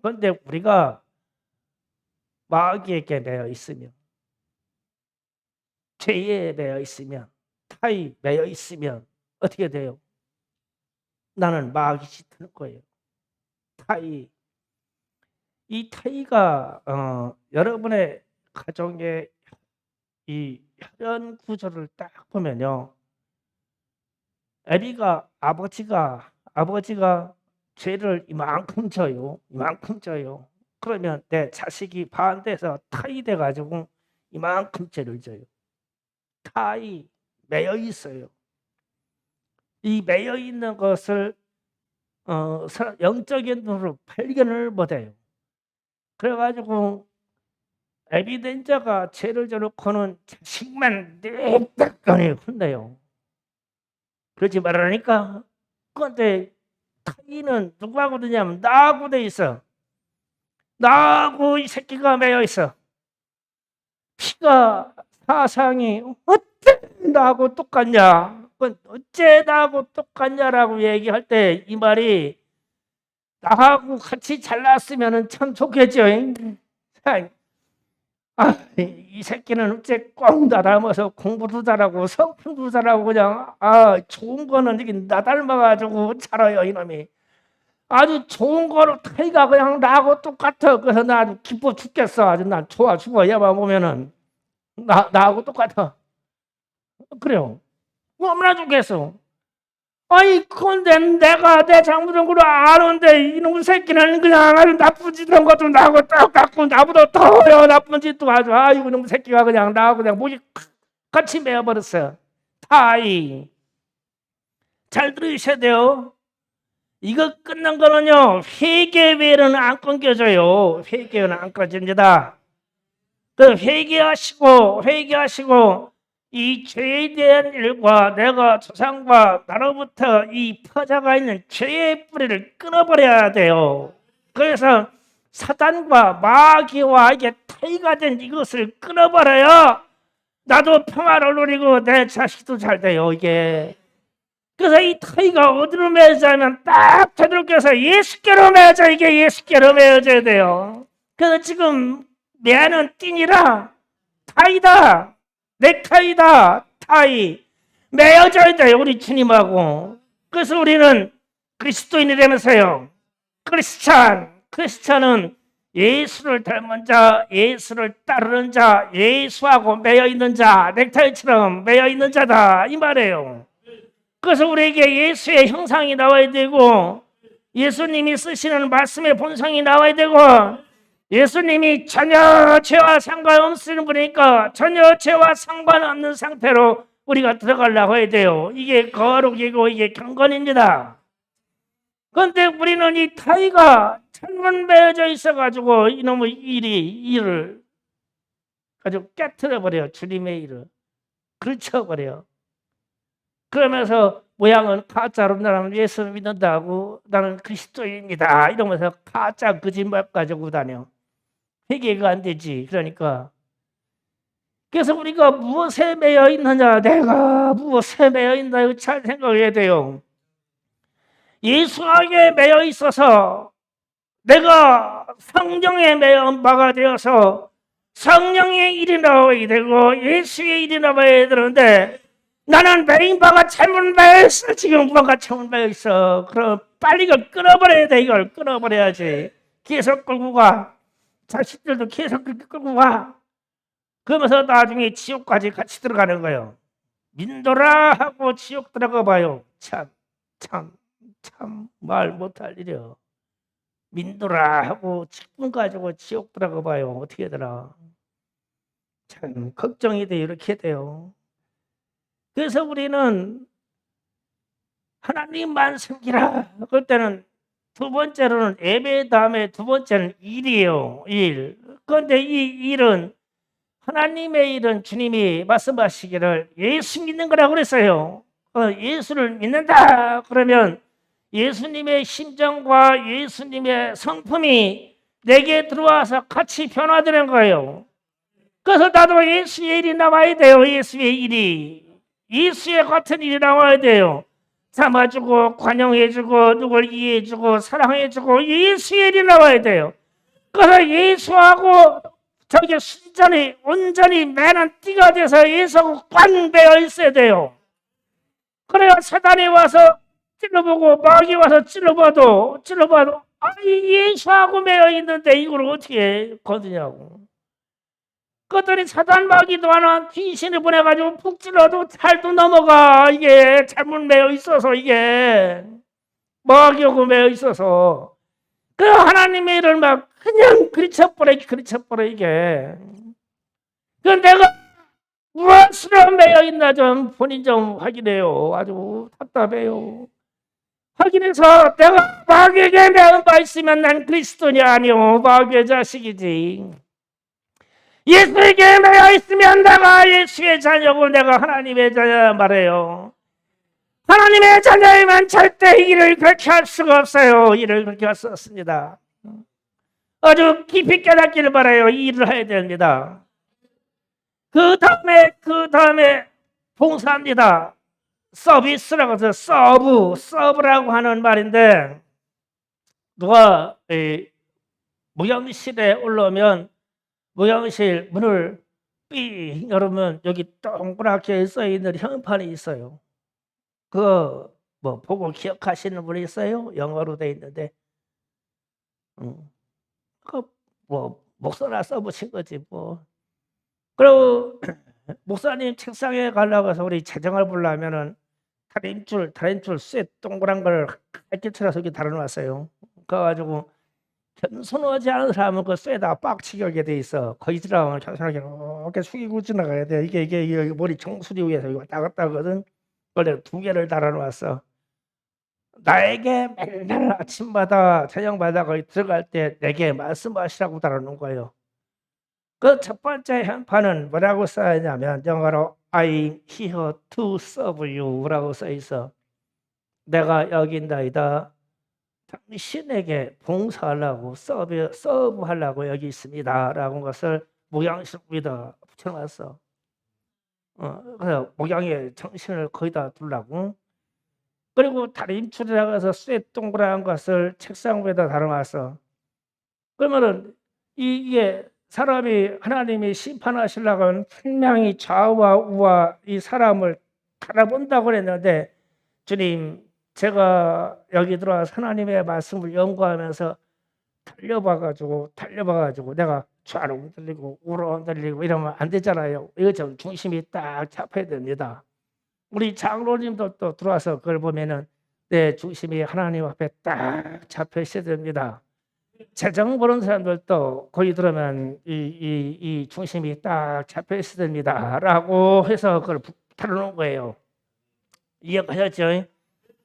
그런데 우리가 마귀에게 매어 있으면 죄에 매어 있으면 타이 매어 있으면 어떻게 돼요? 나는 마귀 짙는 거예요. 타이. 이 타이가 여러분의 가정의 이 혈연 구조를 딱 보면요. 아버지가 죄를 이만큼 져요. 이만큼 져요. 그러면 내 자식이 반대해서 타이 돼가지고 이만큼 죄를 져요. 타이 매여 있어요. 이 매여 있는 것을 영적인 눈으로 발견을 못해요. 그래가지고 에비덴자가 죄를 져놓고는 자식만 냅다꺼니 혼내요. 그러지 말라니까. 그런데 타이는 누구하고 되냐면 나하고 돼 있어. 나하고 이 새끼가 매여 있어. 피가 사상이 어째 나하고 똑같냐? 어째 나하고 똑같냐라고 얘기할 때 이 말이 나하고 같이 잘났으면 참 좋겠죠. 이 새끼는 어째 꽝 나닮아서 공부도 잘하고 성품도 잘하고 그냥 좋은 거는 이게 나 닮아가지고 자라요 이놈이. 아주 좋은 거로 타이가 그냥 나하고 똑같아. 그래서 나 아주 기뻐 죽겠어. 아주 난 좋아 죽어. 얘만 보면은 나하고 똑같아. 그래요. 얼마나 좋겠어. 그런데 내가 내 잘못한 걸 아는데 이놈 새끼는 그냥 아주 나쁜 짓 한 것도 나하고 똑같고 나보다 더 나쁜 짓도 아주 이놈 새끼가 그냥 나하고 그냥 목이 같이 매어버렸어. 타이. 잘 들으셔야 돼요. 이거 끝난 거는요. 회개 외에는 안 끊겨져요. 회개 외에는 안 끊겨집니다. 그 회개하시고 이 죄에 대한 일과 내가 조상과 나로부터 이 퍼져가 있는 죄의 뿌리를 끊어버려야 돼요. 그래서 사단과 마귀와 이게 타이가 된 이것을 끊어버려야 나도 평화를 누리고 내 자식도 잘 돼요. 이게. 그래서 이 타이가 어디로 매자면 딱 되도록해서 예수께로 매자. 이게 예수께로 매어져야 돼요. 그래서 지금 매는 띠니라 타이다. 넥타이다. 타이. 매어져야 돼요. 우리 주님하고. 그래서 우리는 그리스도인이 되면서요. 크리스찬은 예수를 닮은 자, 예수를 따르는 자, 예수하고 매여있는 자, 넥타이처럼 매여있는 자다. 이 말이에요. 그래서 우리에게 예수의 형상이 나와야 되고 예수님이 쓰시는 말씀의 본성이 나와야 되고 예수님이 전혀 죄와 상관없는 분이니까 전혀 죄와 상관없는 상태로 우리가 들어가려고 해야 돼요. 이게 거룩이고 이게 경건입니다. 그런데 우리는 이 타이가 잘못 매어져 있어가지고 이놈의 일을 아주 깨트려버려요. 주님의 일을 그르쳐버려요. 그러면서 모양은 가짜로 나는 예수 믿는다고 나는 그리스도인입니다 이러면서 가짜 거짓말 가지고 다녀. 회개가 안 되지. 그러니까 그래서 우리가 무엇에 매여 있느냐, 내가 무엇에 매여 있나 이거 잘 생각해야 돼요. 예수에게 매여 있어서 내가 성령에 매여 바가 되어서 성령의 일이 나와야 되고 예수의 일이 나와야 되는데 나는 매인 바가 잘못 매여 있어. 지금 뭐가 잘못 매여 있어. 그럼 빨리 이걸 끊어버려야 돼. 이걸 끊어버려야지. 계속 끌고 가. 자식들도 계속 끌고 가. 그러면서 나중에 지옥까지 같이 들어가는 거예요. 민도라 하고 지옥 들어가 봐요. 참 말 못할 일이요. 민도라 하고 직분 가지고 지옥 들어가 봐요. 어떻게 되나. 참 걱정이 돼. 이렇게 돼요. 그래서 우리는 하나님만 섬기라. 그럴 때는 두 번째로는 예배 다음에 두 번째는 일이에요. 일. 그런데 이 일은 하나님의 일은 주님이 말씀하시기를 예수 믿는 거라고 그랬어요. 예수를 믿는다 그러면 예수님의 심정과 예수님의 성품이 내게 들어와서 같이 변화되는 거예요. 그래서 나도 예수의 일이 나와야 돼요. 예수의 일이. 예수의 같은 일이 나와야 돼요. 참아주고 관용해주고 누굴 이해해주고 사랑해주고 예수의 일이 나와야 돼요. 그래서 예수하고 저기 순전히 온전히 매는 띠가 돼서 예수하고 꽉 매어 있어야 돼요. 그래야 사단이 와서 찔러보고 마귀 와서 찔러봐도 예수하고 매여 있는데 이걸 어떻게 거두냐고. 그것들이 사단 마귀도 하나 귀신을 보내가지고 푹 찔러도 살도 넘어가. 이게 잘못 매여 있어서 이게 마귀하고 매여 있어서 그 하나님의 일을 막 그냥 그리쳐버려 이게. 그 내가 무엇으로 매여 있나 좀 본인 좀 확인해요. 아주 답답해요. 확인해서 내가 마귀에게 매은 바 있으면 난 그리스도냐 아니요 마귀의 자식이지. 예수에게 매여 있으면 내가 예수의 자녀고 내가 하나님의 자녀 말해요. 하나님의 자녀이면 절대 일을 그렇게 할 수가 없어요. 일을 그렇게 할 수 없습니다. 아주 깊이 깨닫기를 바라요. 이 일을 해야 됩니다. 그 다음에 봉사합니다. 서비스라고 해서 서브라고 하는 말인데 누가 무용실에 올라오면 무용실 문을 삥 열으면 여기 동그랗게 써 있는 현판이 있어요. 그거 뭐 보고 기억하시는 분이 있어요? 영어로 돼 있는데 그 뭐 목사나 써보신 거지 뭐. 그리고 목사님 책상에 가려고 해서 우리 재정을 보려면은 다림줄 쇠 동그란 걸 이렇게 틀어서 이렇게 달아놨어요. 그래가지고 겸손하지 않은 사람은 그 쇠에다가 빡치게 하게 돼 있어. 거기 들어가면 겸손하게 이렇게 숙이고 지나가야 돼. 이게 머리 정수리 위에서 이거 왔다 갔다 하거든. 그걸 두 개를 달아놨어. 나에게 맨날 아침마다 저녁마다 거기 들어갈 때 내게 말씀하시라고 달아놓은 거예요. 그 첫 번째 현판은 뭐라고 써있냐면 영어로 I'm here to serve you라고 써 있어. 내가 여기 있나이다. 당신에게 봉사하려고 서브하려고 여기 있습니다. 라는 것을 목양실 위에다 붙여놨어. 그래서 목양에 정신을 거기다 두려고. 그리고 다림줄이라고 해서 쇠 동그란 것을 책상 위에다 달아놨어. 그러면은 이게 사람이 하나님이 심판하시려고 하면 분명히 좌우와 우와 이 사람을 바라본다고 그랬는데 주님 제가 여기 들어와서 하나님의 말씀을 연구하면서 달려봐가지고 내가 좌로 흔들리고 우로 흔들리고 이러면 안 되잖아요. 이거 좀 중심이 딱 잡혀야 됩니다. 우리 장로님도 또 들어와서 그걸 보면은 내 중심이 하나님 앞에 딱 잡혀 있어야 됩니다. 재정 보는 사람들도 거기 들으면 이 중심이 딱 잡혀 있어야 됩니다. 라고 해서 그걸 다루는 거예요. 이해하셨죠?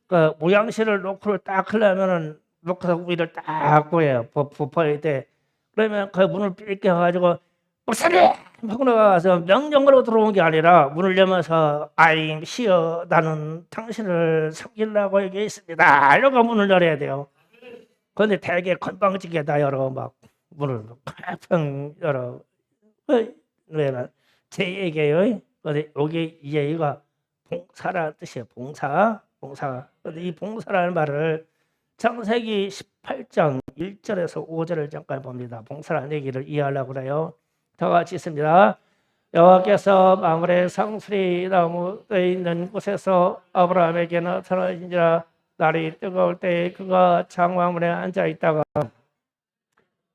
그 모양실을 놓고 딱 하려면은 놓고서 위를 딱 보여요. 부퍼야 돼. 그러면 그 문을 삐게 해가지고 목사님! 하고 나가서 명령으로 들어온 게 아니라 문을 열면서 I'm here. 나는 당신을 섬기려고 여기 있습니다. 이러고 문을 열어야 돼요. 그런데 되게 건방지게다 열어 막 문을 팡 열어. 왜냐 제 얘기예요. 근데 여기 이가 봉사라는 뜻이에요. 봉사. 근데 이 봉사라는 말을 창세기 18장 1절에서 5절을 잠깐 봅니다. 봉사라는 얘기를 이해하려고 그래요. 다 같이 있습니다. 여호와께서 마물의 상수리 나무에 있는 곳에서 아브라함에게 나타나시니라. 날이 뜨거울 때 그가 장화문에 앉아 있다가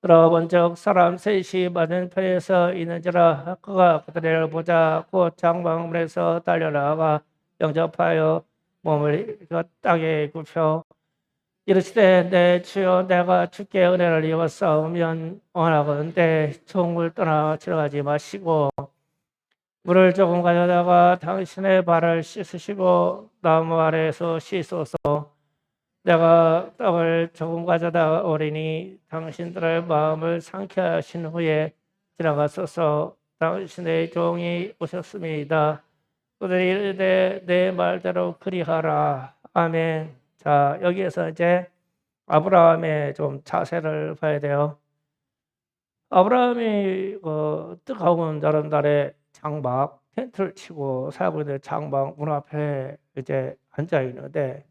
들어본즉 사람 셋이 맞은편에서 있는지라. 그가 그들을 보자 곧 장화문에서 달려나가 영접하여 몸을 땅에 굽혀 이르시되 내 주여 내가 주께 은혜를 입었사오면 원하건대 종을 떠나 지나가지 마시고 물을 조금 가져다가 당신의 발을 씻으시고 나무 아래에서 씻소서. 내가 떡을 조금 가져다 오리니 당신들의 마음을 상쾌 하신 후에 지나가소서. 당신의 종이 오셨습니다. 그들이 이르되 내 말대로 그리하라. 아멘. 자, 여기에서 이제 아브라함의 좀 자세를 봐야 돼요. 아브라함이 뜨거운 여름날에 장막 텐트를 치고 살고 있는 장막 문 앞에 이제 앉아 있는데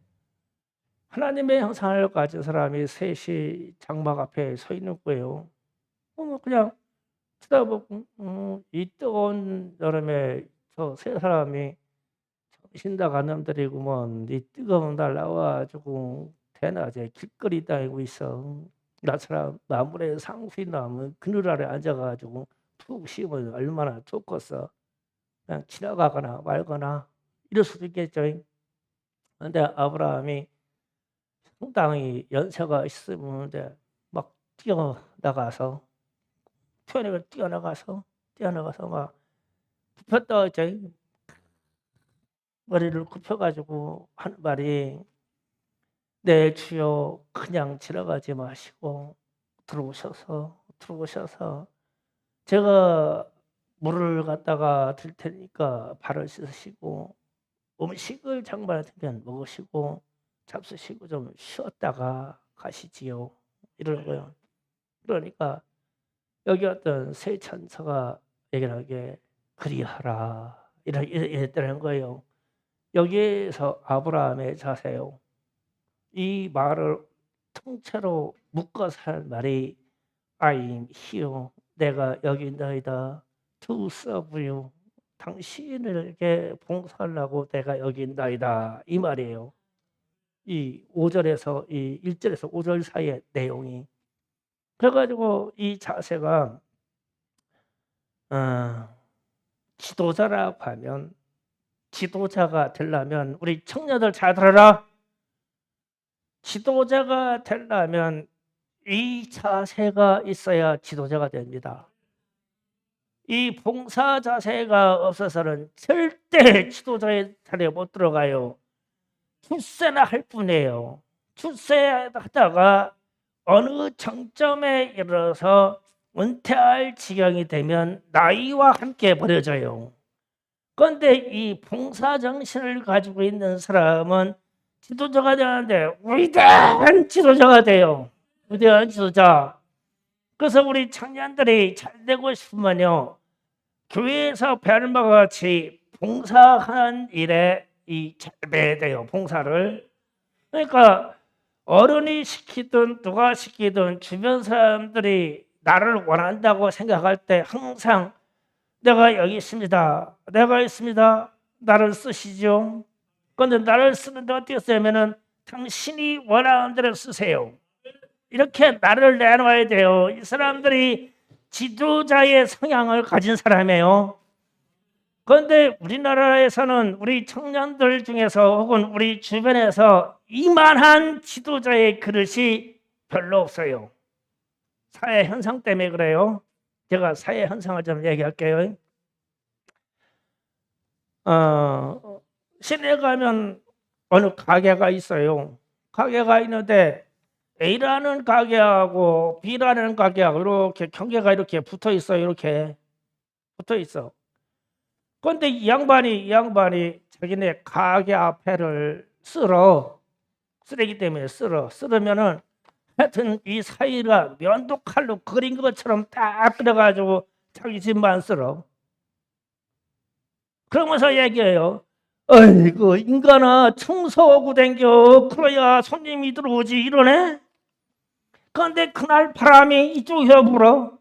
하나님의 형상을 가진 사람이 셋이 장막 앞에 서 있는 거예요. 그냥 쳐다보고 이 뜨거운 여름에 저 세 사람이 신다간 놈들이구먼. 네 뜨거운 날 나와가지고 대낮에 길거리 다니고 있어. 나처럼 나물에 상수이 나면 그늘 아래 앉아가지고 푹 쉬면 얼마나 좋겠어. 그냥 지나가거나 말거나 이럴 수도 있겠죠. 근데 아브라함이 상당히 연세가 있으면 막 뛰어나가서 표현을 뛰어나가서 막 굽혔다 했죠. 머리를 굽혀가지고 하는 말이 내 주여 그냥 지나가지 마시고 들어오셔서 제가 물을 갖다가 들 테니까 발을 씻으시고 음식을 장만하면 먹으시고 잡수시고 좀 쉬었다가 가시지요. 이러는 거예요. 그러니까 여기 어떤 세 천사가 얘기하게 그리하라 이랬다는 거예요. 여기에서 아브라함의 자세요. 이 말을 통째로 묶어서 할 말이 I'm here. 내가 여기 있나이다. To serve you. 당신에게 봉사하려고 내가 여기 있나이다. 이 말이에요. 이 5절에서 이 1절에서 5절 사이의 내용이. 그래가지고 이 자세가 지도자라고 하면 지도자가 되려면 우리 청년들 잘 들어라. 지도자가 되려면 이 자세가 있어야 지도자가 됩니다. 이 봉사 자세가 없어서는 절대 지도자의 자리에 못 들어가요. 출세나 할 뿐이에요. 출세하다가 어느 정점에 이르러서 은퇴할 지경이 되면 나이와 함께 버려져요. 그런데 이 봉사 정신을 가지고 있는 사람은 지도자가 되는데 위대한 지도자가 돼요. 위대한 지도자. 그래서 우리 청년들이 잘 되고 싶으면요, 교회에서 배우는 바와 같이 봉사하는 일에 잘 배워야 돼요. 봉사를. 그러니까 어른이 시키든 누가 시키든 주변 사람들이 나를 원한다고 생각할 때 항상 내가 여기 있습니다. 내가 있습니다. 나를 쓰시죠. 그런데 나를 쓰는데 어떻게 쓰냐면은 당신이 원하는 대로 쓰세요. 이렇게 나를 내놔야 돼요. 이 사람들이 지도자의 성향을 가진 사람이에요. 그런데 우리나라에서는 우리 청년들 중에서 혹은 우리 주변에서 이만한 지도자의 그릇이 별로 없어요. 사회 현상 때문에 그래요. 제가 사회 현상을 좀 얘기할게요. 시내 가면 어느 가게가 있어요. 가게가 있는데 A라는 가게하고 B라는 가게하고 이렇게 경계가 이렇게 붙어 있어요. 이렇게 붙어 있어. 그런데 이 양반이 자기네 가게 앞에를 쓰레기 때문에 쓰러면은 하여튼 이 사이가 면도칼로 그린 것처럼 딱 그려가지고 자기 집만 쓸어. 그러면서 얘기해요. 아이고 인간아 청소하고 댕겨 그래야 손님이 들어오지 이러네. 그런데 그날 바람이 이쪽에서 불어.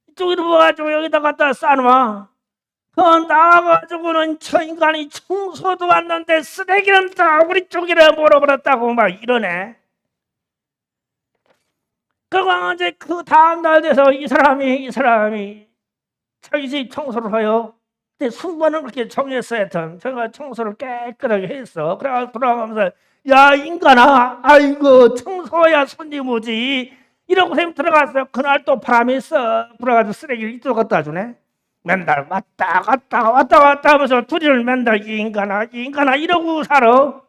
이쪽으로 와가지고 여기다 갖다 싸놓아. 그 나와가지고는 저 인간이 청소도 왔는데 쓰레기는 다 우리 쪽이라 몰아버렸다고 막 이러네. 그러고 이제 그 다음 날 돼서 이 사람이 자기 집 청소를 해요. 근데 순번은 그렇게 정했어요. 제가 청소를 깨끗하게 했어. 그래서 돌아가면서 야 인간아 아이고 청소야 손님 오지 이러고 쌤 들어갔어요. 그날 또 바람이 썩 불어가지고 쓰레기를 이쪽으로 갖다 주네. 맨날 왔다 갔다 하면서 둘이를 맨날 이 인간아 이러고 살아.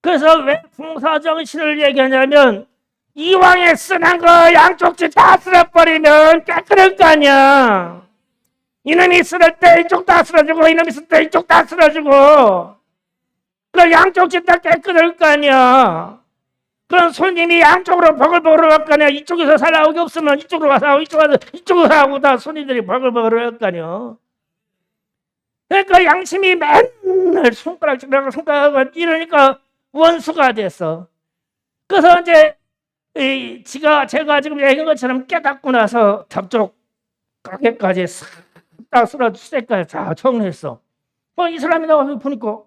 그래서 왜 봉사정신을 얘기하냐면 이왕에 쓰는 거 양쪽 집 다 쓸어버리면 깨끗할 거 아니야. 이놈이 쓸을 때 이쪽 다 쓸어주고 이놈이 쓸 때 이쪽 다 쓸어주고 그 양쪽 집 다 깨끗할 거 아니야. 그럼 손님이 양쪽으로 버글버글 할 거 아니야. 이쪽에서 살 나오기 없으면 이쪽으로 가서 이쪽으로 하고 다 손님들이 버글버글 할 거 아니야. 그러니까 양심이 맨날 손가락하고 이러니까 원수가 됐어. 그래서 이제 제가 지금 얘기한 것처럼 깨닫고 나서 잡쪽 가게까지 딱 쓸어줄 때까지 다 정리했어. 이 사람이 나와서 보니까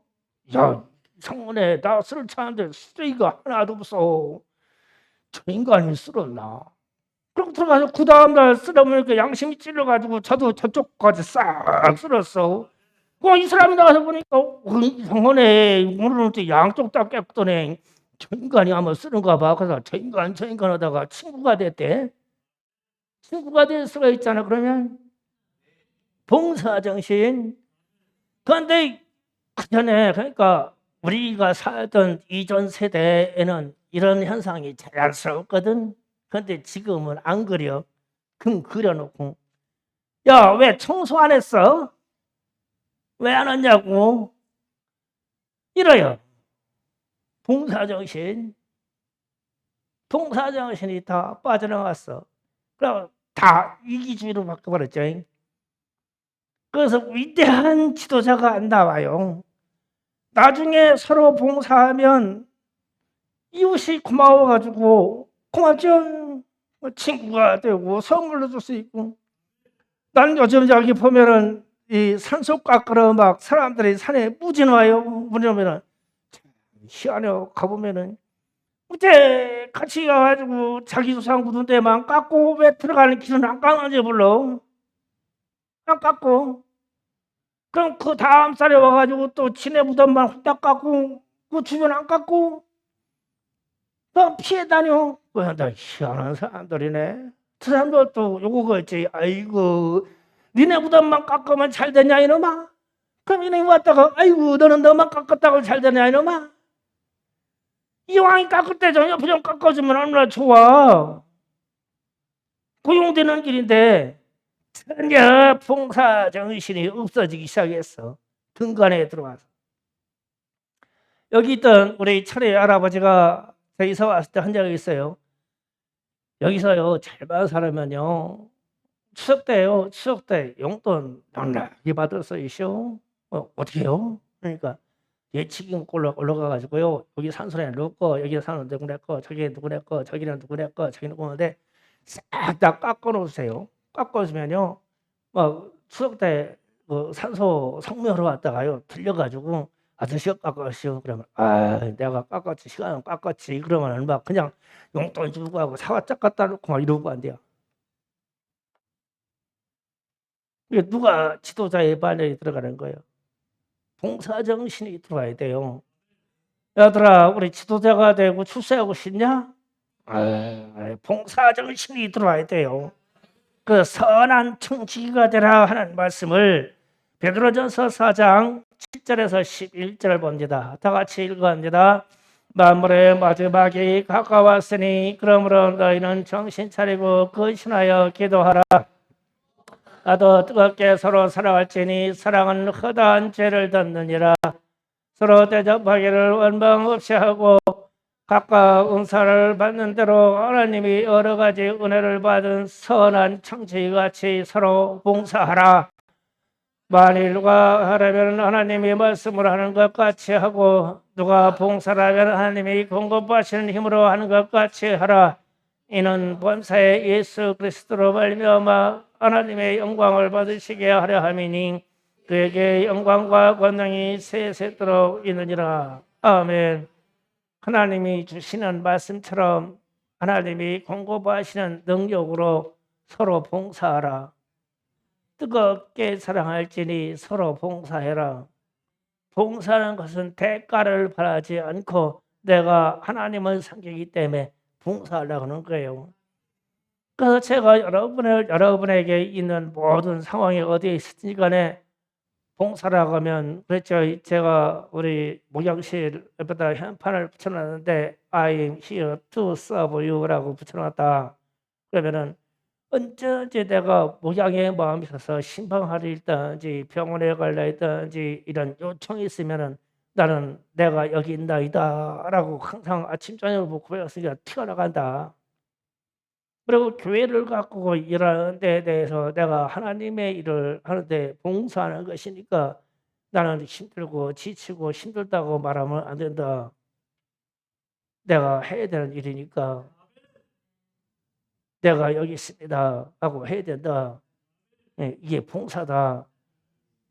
야, 성문에 나 술을 차는데 쓰레기가 하나도 없어. 저 인간이 쓸었나? 그럼 들어가서 그 다음날 쓸어보니까 양심이 찔러가지고 저도 저쪽까지 싹 쓸었어. 이 사람이 나와서 보니까 이상하네. 오늘은 또 양쪽 다 깨끗하네. 저 인간이 아마 쓰는가 봐. 그래서 저 인간 하다가 친구가 됐대. 친구가 될 수가 있잖아. 그러면 봉사정신. 그런데 그전에 그러니까 우리가 살던 이전 세대에는 이런 현상이 자연스럽거든. 그런데 지금은 안 그려. 그려놓고 야, 왜 청소 안 했어? 왜 안 왔냐고 이래요. 봉사정신이 다 빠져나갔어. 그럼 다 이기주의로 바꿔버렸죠. 그래서 위대한 지도자가 안 나와요. 나중에 서로 봉사하면 이웃이 고마워가지고 고맙죠. 친구가 되고 선물로 줄 수 있고. 난 요즘 여기 보면은 이 산속 깎으러 막 사람들이 산에 무진 와요. 무진오면은 희한해요. 가보면은 어째 같이 가가지고 자기 조상 묻은 데만 깎고 왜 들어가는 길은 안 깎는지 몰라. 안 깎고. 그럼 그 다음 살에 와가지고 또 지네 무덤만 후딱 깎고 그 주변 안 깎고 또 피해 다녀. 나 희한한 사람들이네. 그 사람도 또 요거 있지. 아이고 니네 무덤만 깎으면 잘 되냐 이놈아. 그럼 이놈이 왔다가 아이고 너는 너만 깎았다고 잘 되냐 이놈아. 이왕이 깎을 때 좀 옆에 좀 깎아주면 얼마나 좋아. 고용되는 길인데 전혀 봉사 정신이 없어지기 시작했어. 등간에 들어와서. 여기 있던 우리 철의 할아버지가 저기서 왔을 때 한 적이 있어요. 여기서요 잘만 살면요 추석 때요. 추석 때 용돈 넉넉히 받았어요. 어떻게 해요? 그러니까 예치기 올라가가지고요. 여기 산소에 넣고 여기 산소 누구네 거, 저기 누구네 거, 저기는 누구네 거, 저기는 누구네 싹 다 깎아놓으세요. 깎아주면요. 추석 때 그 산소 성묘하러 왔다가요. 들려가지고 아저씨가 깎았시오. 그러면 내가 깎았지. 시간은 깎았지. 그러면 막 그냥 용돈 주고 하고 사과 짝 갖다 놓고 막 이러고 안 돼요. 이게 누가 지도자의 반열에 들어가는 거예요. 봉사정신이 들어와야 돼요. 얘들아 우리 지도자가 되고 출세하고 싶냐? 봉사정신이 들어와야 돼요. 그 선한 청지기가 되라 하는 말씀을 베드로전서 4장 7절에서 11절 봅니다. 다 같이 읽어봅니다. 만물의 마지막이 가까웠으니 그러므로 너희는 정신 차리고 근신하여 기도하라. 나도 뜨겁게 서로 사랑할지니 사랑은 허다한 죄를 덮느니라. 서로 대접하기를 원망 없이 하고 각각 은사를 받는 대로 하나님이 여러 가지 은혜를 받은 선한 청지기같이 서로 봉사하라. 만일 누가 하려면 하나님이 말씀을 하는 것 같이 하고 누가 봉사를 하면 하나님이 공급하시는 힘으로 하는 것 같이 하라. 이는 본사의 예수 그리스도로 말미암아 하나님의 영광을 받으시게 하려 함이니 그에게 영광과 권능이 세세토록 있느니라. 아멘. 하나님이 주시는 말씀처럼 하나님이 공급하시는 능력으로 서로 봉사하라. 뜨겁게 사랑할지니 서로 봉사해라. 봉사하는 것은 대가를 바라지 않고 내가 하나님을 섬기기 때문에 봉사하려고 하는 거예요. 그래서 제가 여러분에게 있는 모든 상황이 어디에 있든지 간에 봉사라고 하면 그렇죠. 제가 우리 목욕실에다 현판을 붙여놨는데 I'm here to serve you라고 붙여놨다. 그러면은 언제든지 내가 목양의 마음이 있어서 신방하러 있든지 병원에 갈라 있든지 이런 요청이 있으면은 나는 내가 여기 있나이다 라고 항상 아침 저녁을 보고 배웠으니까 튀어나간다. 그리고 교회를 가꾸고 일하는 데 대해서 내가 하나님의 일을 하는데 봉사하는 것이니까 나는 힘들고 지치고 힘들다고 말하면 안 된다. 내가 해야 되는 일이니까 내가 여기 있습니다 하고 해야 된다. 이게 봉사다.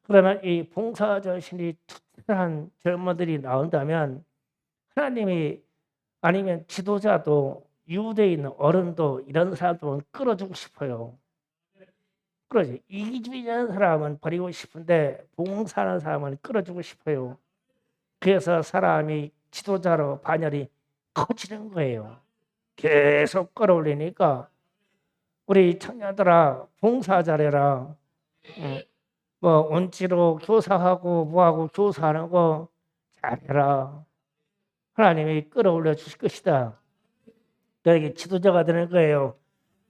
그러면 이 봉사정신이 투철한 젊은들이 나온다면 하나님이 아니면 지도자도 유대인 어른도 이런 사람들은 끌어주고 싶어요. 그러지. 이기주의자는 사람은 버리고 싶은데 봉사하는 사람은 끌어주고 싶어요. 그래서 사람이 지도자로 반열이 커지는 거예요. 계속 끌어올리니까 우리 청년들아 봉사 잘해라. 뭐 온지로 교사하고 뭐하고 교사하는 거 잘해라. 하나님이 끌어올려 주실 것이다. 너에게 지도자가 되는 거예요.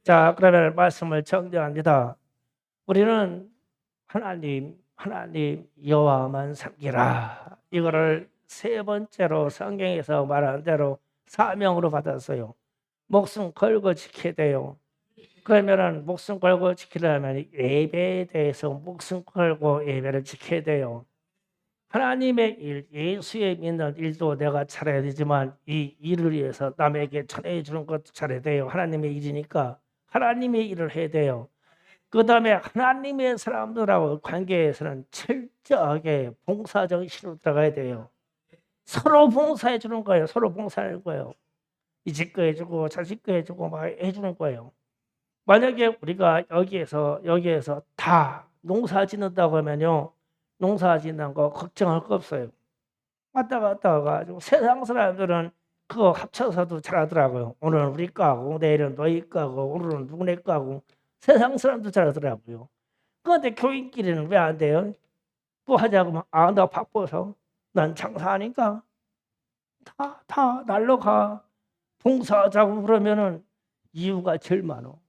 자, 그러면 말씀을 정리합니다. 우리는 하나님 여호와만 섬기라. 이거를 세 번째로 성경에서 말하는 대로 사명으로 받았어요. 목숨 걸고 지켜야 돼요. 그러면은 목숨 걸고 지키려면 예배에 대해서 목숨 걸고 예배를 지켜야 돼요. 하나님의 일, 예수의 믿는 일도 내가 잘해야 되지만 이 일을 위해서 남에게 전해 주는 것도 잘해야 돼요. 하나님의 일이니까 하나님의 일을 해야 돼요. 그 다음에 하나님의 사람들하고 관계에서는 철저하게 봉사정신으로 들어가야 돼요. 서로 봉사해 주는 거예요. 서로 봉사하는 거예요. 이 집 거 해주고 자식 거 해주고 막 해주는 거예요. 만약에 우리가 여기에서 다 농사 짓는다고 하면요, 농사 짓는 거 걱정할 거 없어요. 왔다 갔다 가지고 세상 사람들은 그거 합쳐서도 잘하더라고요. 오늘은 우리 거하고 내일은 너희 거하고 오늘은 누구네 거하고 세상 사람도 잘하더라고요. 그런데 교인끼리는 왜 안 돼요? 뭐 하자고 막, 나 바빠서 난 장사하니까 다 날로 가. 봉사하자고 그러면은 이유가 제일 많어.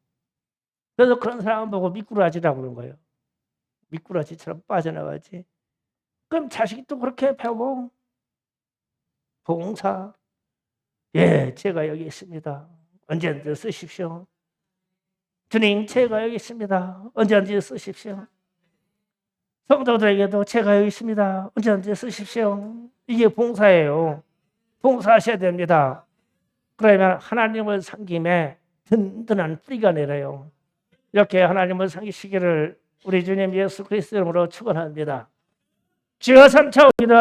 그래서 그런 사람 보고 미꾸라지라고 그런 거예요. 미꾸라지처럼 빠져나가지. 그럼 자식도 그렇게 배워. 봉사. 예, 제가 여기 있습니다. 언제든지 쓰십시오. 주님, 제가 여기 있습니다. 언제든지 쓰십시오. 성도들에게도 제가 여기 있습니다. 언제든지 쓰십시오. 이게 봉사예요. 봉사하셔야 됩니다. 그러면 하나님을 섬김에 든든한 뿌리가 내려요. 이렇게 하나님을 섬기시기를 우리 주님 예수 그리스도 이름으로 축원합니다. 주여 삼차옵니다.